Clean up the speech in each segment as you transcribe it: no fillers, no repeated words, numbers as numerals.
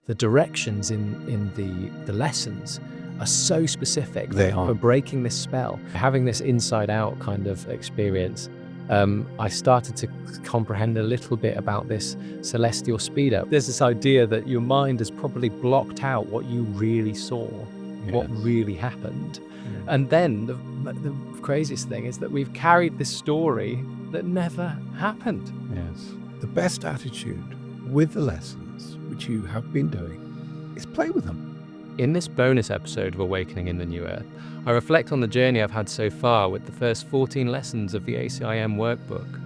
the directions in the lessons are so specific. They are. For breaking this spell, having this inside out kind of experience, I started to comprehend a little bit about this celestial speed up. There's this idea that your mind has probably blocked out what you really saw, what really happened. And then the craziest thing is that we've carried this story that never happened. Yes. The best attitude with the lessons, which you have been doing, is play with them. In this bonus episode of Awakening in the New Earth, I reflect on the journey I've had so far with the first 14 lessons of the ACIM workbook.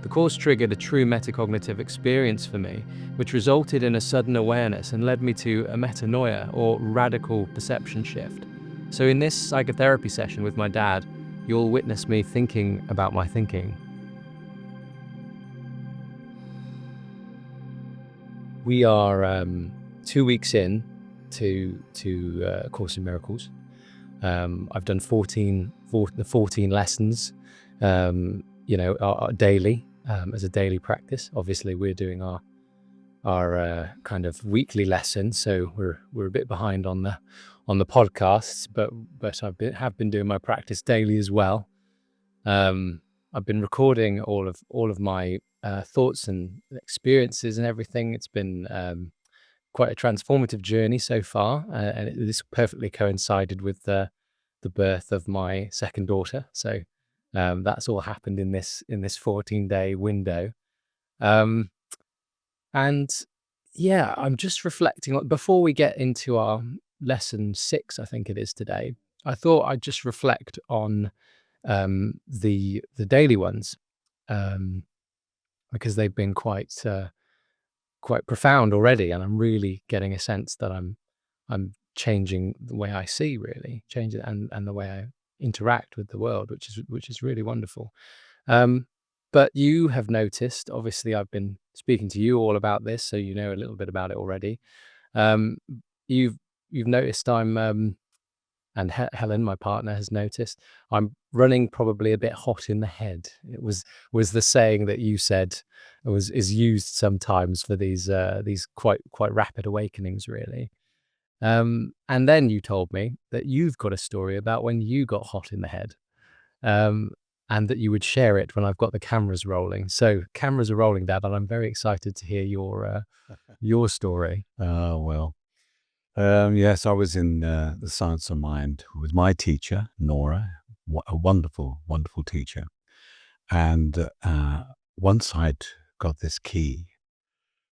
The course triggered a true metacognitive experience for me, which resulted in a sudden awareness and led me to a metanoia, or radical perception shift. So in this psychotherapy session with my dad, you'll witness me thinking about my thinking. We are 2 weeks in to Course in Miracles. I've done 14 lessons, daily, as a daily practice. Obviously, we're doing our kind of weekly lesson, so we're a bit behind on the podcasts, but have been doing my practice daily as well. I've been recording all of my thoughts and experiences and everything. It's been quite a transformative journey so far, and this perfectly coincided with the birth of my second daughter. So that's all happened in this 14-day window. And yeah, I'm just reflecting on, before we get into our lesson 6, I think it is today, I thought I'd just reflect on the daily ones, because they've been quite profound already, and I'm really getting a sense that I'm changing the way I see, really changing and the way I interact with the world, which is really wonderful. But you have noticed, obviously I've been speaking to you all about this, so you know a little bit about it already. You've noticed I'm and Helen, my partner, has noticed I'm running probably a bit hot in the head. It was the saying that you said is used sometimes for these quite rapid awakenings, really. And then you told me that you've got a story about when you got hot in the head, and that you would share it when I've got the cameras rolling. So cameras are rolling, Dad, and I'm very excited to hear your story. Oh, well. Yes, I was in the Science of Mind with my teacher, Nora, a wonderful, wonderful teacher. And once I'd got this key,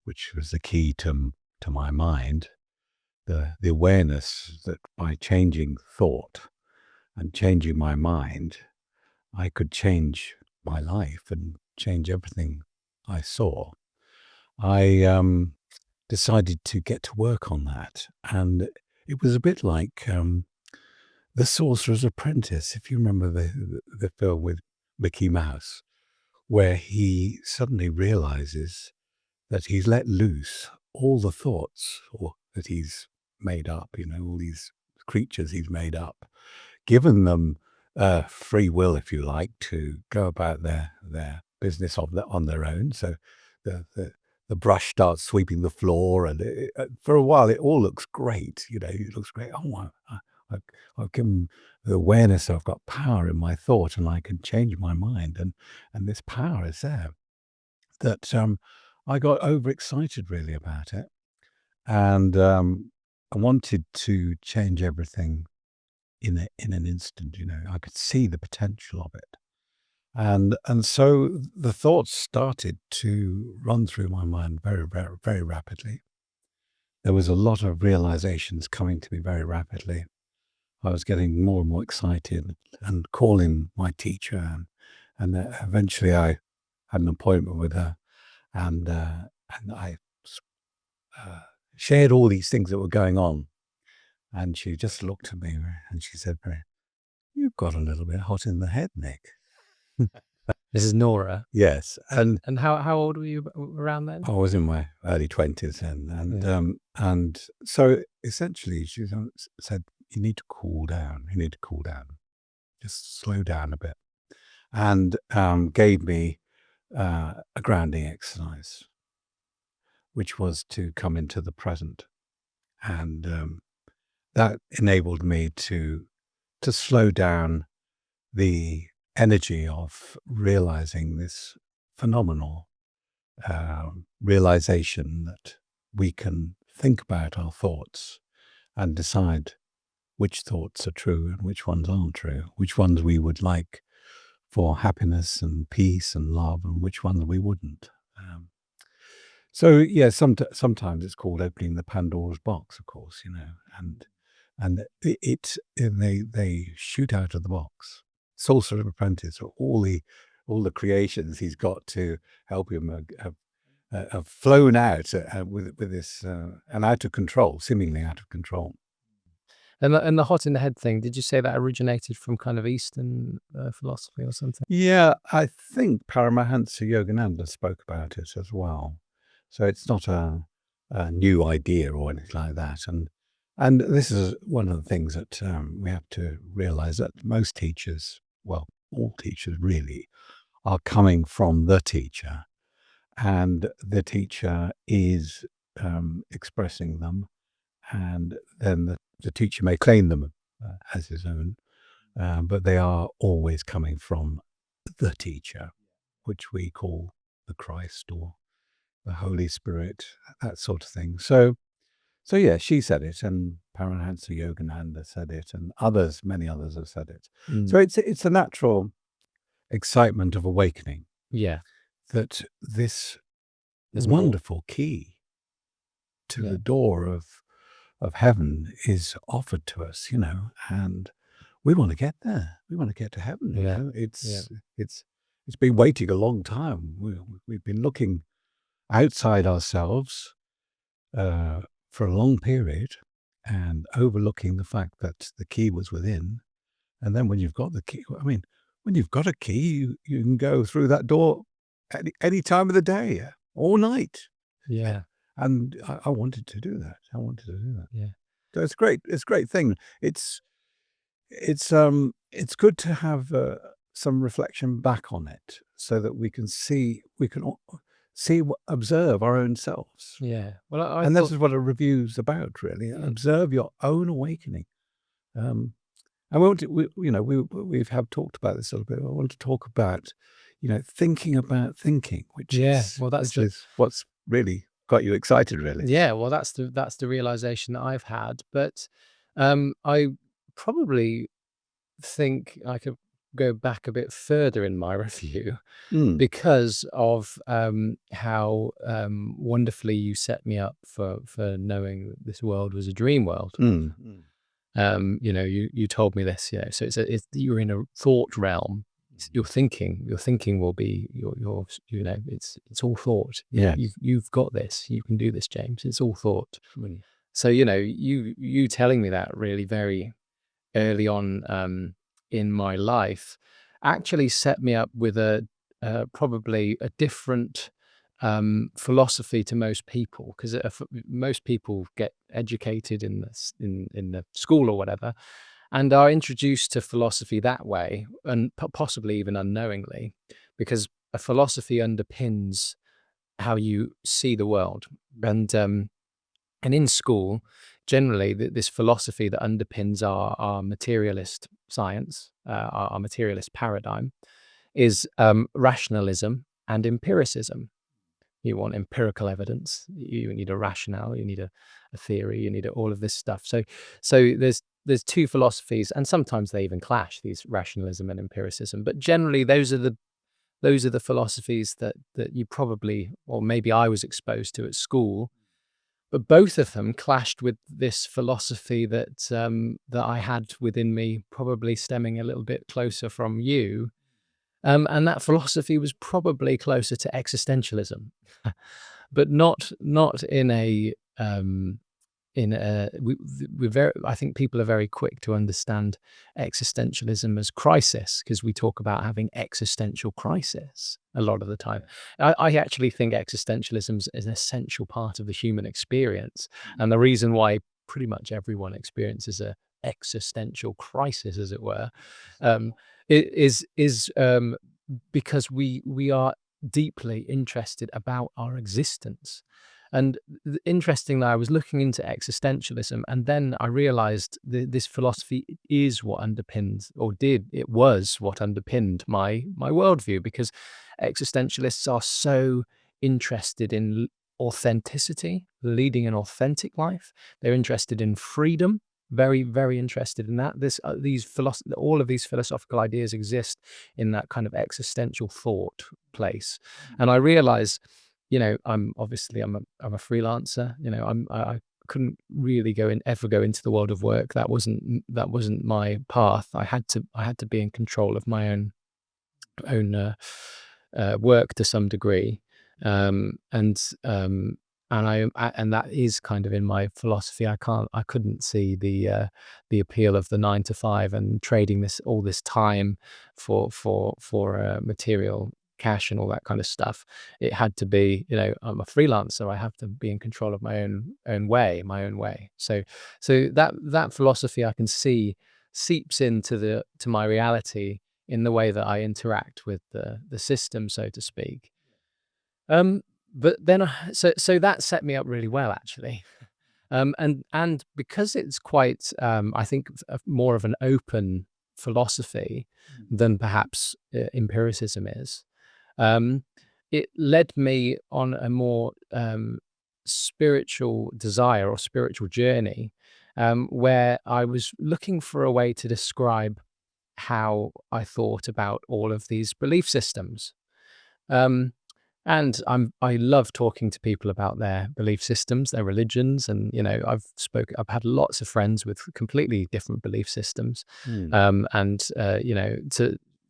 which was the key to my mind, the awareness that by changing thought and changing my mind, I could change my life and change everything I saw. I decided to get to work on that. And it was a bit like The Sorcerer's Apprentice, if you remember the film with Mickey Mouse, where he suddenly realizes that he's let loose all the thoughts that he's made up, all these creatures he's made up, given them free will, if you like, to go about their business on their own. So the brush starts sweeping the floor, and for a while it all looks great. It looks great. Oh, I've given the awareness I've got power in my thought, and I can change my mind, and this power is there. That I got overexcited really about it, and I wanted to change everything in an instant. I could see the potential of it. And so the thoughts started to run through my mind very, very, very rapidly. There was a lot of realizations coming to me very rapidly. I was getting more and more excited and calling my teacher, and eventually I had an appointment with her, and I shared all these things that were going on, and she just looked at me and she said, "You've got a little bit hot in the head, Nick." This is Nora. Yes. And how old were you around then? I was in my early 20s, and so essentially she said, "You need to cool down. You need to cool down. Just slow down a bit," and gave me a grounding exercise, which was to come into the present. and that enabled me to slow down the energy of realizing this phenomenal realization that we can think about our thoughts and decide which thoughts are true and which ones aren't true, which ones we would like for happiness and peace and love, and which ones we wouldn't. So yeah, sometimes it's called opening the Pandora's box, of course, and they shoot out of the box. Sorcerer Apprentice, or all the creations he's got to help him have flown out with this and out of control, seemingly out of control. And the hot in the head thing, did you say that originated from kind of Eastern philosophy or something? Yeah, I think Paramahansa Yogananda spoke about it as well. So it's not a new idea or anything like that. And this is one of the things that we have to realize, that most teachers, well, all teachers really, are coming from the teacher, and the teacher is expressing them, and then the teacher may claim them as his own, but they are always coming from the teacher, which we call the Christ or the Holy Spirit, that sort of thing. So yeah, she said it, and Paramahansa Yogananda said it, and many others have said it. So it's a natural excitement of awakening. Yeah. That this There's more. wonderful key to the door of heaven is offered to us, and we want to get there. We want to get to heaven. Yeah. It's been waiting a long time. We've been looking outside ourselves for a long period and overlooking the fact that the key was within. And then when you've got the key, when you've got a key, you can go through that door any time of the day, all night. Yeah. And I wanted to do that. Yeah. So it's great. It's a great thing. It's good to have some reflection back on it, so that we can observe our own selves. Yeah. Well, And this is what a review's about, really. Observe your own awakening. And we have talked about this a little bit. I want to talk about, thinking about thinking, which is what's really got you excited, really. Yeah, well, that's the realization that I've had. But I probably think I could go back a bit further in my review because of how wonderfully you set me up for knowing that this world was a dream world. You told me this, so you're in a thought realm. Your thinking will be your it's all thought. Yeah. You've got this. You can do this, James. It's all thought. So you telling me that really very early on in my life actually set me up with probably a different philosophy to most people, because most people get educated in the school or whatever, and are introduced to philosophy that way, and possibly even unknowingly, because a philosophy underpins how you see the world. And in school, generally, this philosophy that underpins our materialist science, our materialist paradigm, is rationalism and empiricism. You want empirical evidence. You need a rationale. You need a theory. You need all of this stuff. So there's two philosophies, and sometimes they even clash, these rationalism and empiricism. But generally, those are the philosophies that you probably, or maybe I was exposed to at school. But both of them clashed with this philosophy that I had within me, probably stemming a little bit closer from you. And that philosophy was probably closer to existentialism, but not in a I think people are very quick to understand existentialism as crisis, because we talk about having existential crisis a lot of the time. I actually think existentialism is an essential part of the human experience, and the reason why pretty much everyone experiences a existential crisis, as it were, is because we are deeply interested about our existence. And interestingly, I was looking into existentialism, and then I realized this philosophy is what underpins, or it was what underpinned my worldview, because existentialists are so interested in authenticity, leading an authentic life. They're interested in freedom, very, very interested in that. All of these philosophical ideas exist in that kind of existential thought place. And I realize, I'm a freelancer. I couldn't really ever go into the world of work. That wasn't my path. I had to be in control of my own work to some degree, and that is kind of in my philosophy. I couldn't see the appeal of the 9 to 5 and trading all this time for material cash and all that kind of stuff. It had to be, I'm a freelancer. I have to be in control of my own way. So that philosophy I can see seeps into my reality in the way that I interact with the system, so to speak. But then, so that set me up really well, actually. And because it's quite, I think, more of an open philosophy than perhaps empiricism is, it led me on a more spiritual desire or spiritual journey, where I was looking for a way to describe how I thought about all of these belief systems. And I love talking to people about their belief systems, their religions, and I've had lots of friends with completely different belief systems, and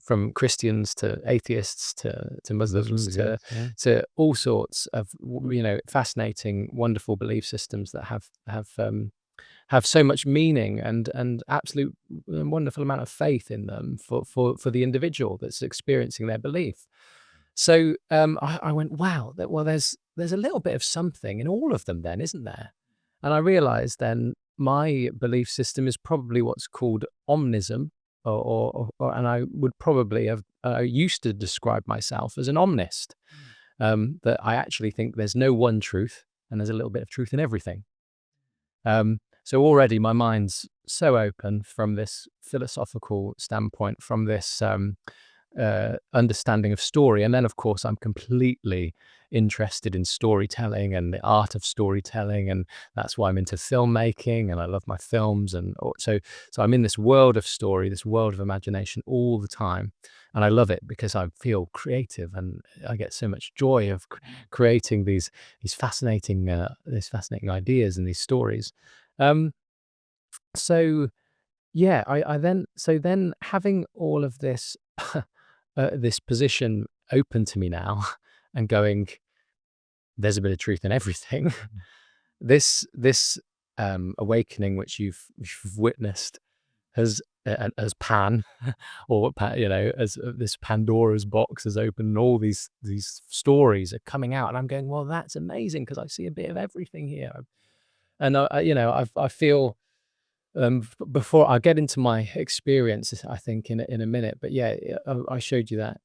from Christians to atheists to Muslims to all sorts of fascinating, wonderful belief systems that have so much meaning and absolute wonderful amount of faith in them for the individual that's experiencing their belief. So I went, wow, well, there's a little bit of something in all of them then, isn't there? And I realized then my belief system is probably what's called omnism, and I would probably have used to describe myself as an omnist, that I actually think there's no one truth and there's a little bit of truth in everything. So already my mind's so open from this philosophical standpoint, from this understanding of story. And then, of course, I'm completely interested in storytelling and the art of storytelling. And that's why I'm into filmmaking and I love my films. And so I'm in this world of story, this world of imagination all the time. And I love it because I feel creative and I get so much joy of creating these fascinating ideas and these stories. So yeah, I then having all of this this position open to me now and going, there's a bit of truth in everything. This awakening which you've witnessed has as Pan or as this Pandora's box has opened and all these stories are coming out, and I'm going, well, that's amazing because I see a bit of everything here. And I feel, before I get into my experiences, I think in a minute, but yeah, I showed you that,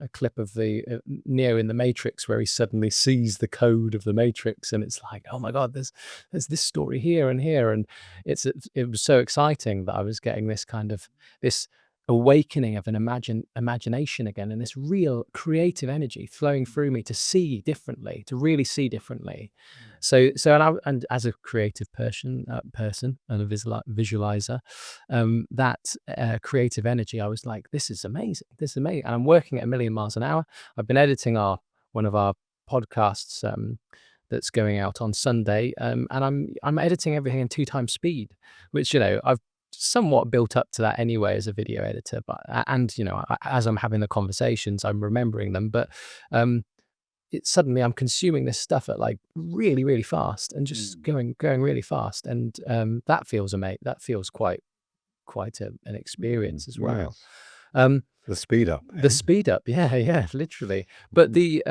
a clip of the Neo in the Matrix where he suddenly sees the code of the Matrix, and it's like, oh my God, there's this story here and here, and it was so exciting that I was getting this kind of this awakening of an imagination again, and this real creative energy flowing through me to see differently, to really see differently. So and as a creative person and a visualizer, that creative energy, I was like, this is amazing, and I'm working at 1,000,000 miles an hour. I've been editing one of our podcasts that's going out on Sunday, and I'm editing everything in 2 times speed, which I've somewhat built up to that anyway as a video editor, but as I'm having the conversations, I'm remembering them, but suddenly I'm consuming this stuff at like really, really fast and just going really fast, and that feels amazing. That feels quite an experience as well. Yes. The speed up. The speed up, yeah, literally. But the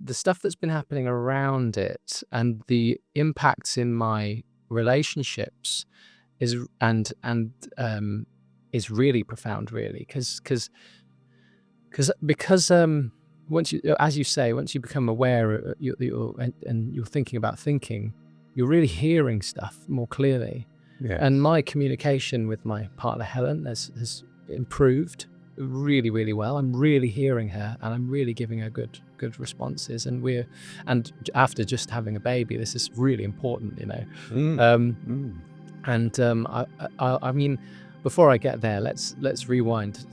stuff that's been happening around it and the impacts in my relationships is really profound, really, because once you, as you say, once you become aware, and you're thinking about thinking, you're really hearing stuff more clearly. Yeah. And my communication with my partner Helen has improved really, really well. I'm really hearing her, and I'm really giving her good responses. And after just having a baby, this is really important, you know. I mean, before I get there, let's rewind.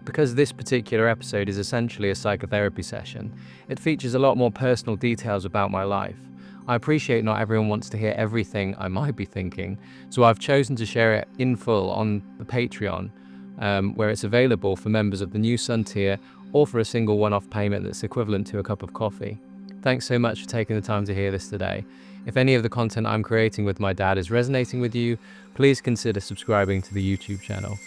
Because this particular episode is essentially a psychotherapy session, it features a lot more personal details about my life. I appreciate not everyone wants to hear everything I might be thinking, so I've chosen to share it in full on the Patreon, where it's available for members of the New Sun tier, or for a single one-off payment that's equivalent to a cup of coffee. Thanks so much for taking the time to hear this today. If any of the content I'm creating with my dad is resonating with you, please consider subscribing to the YouTube channel.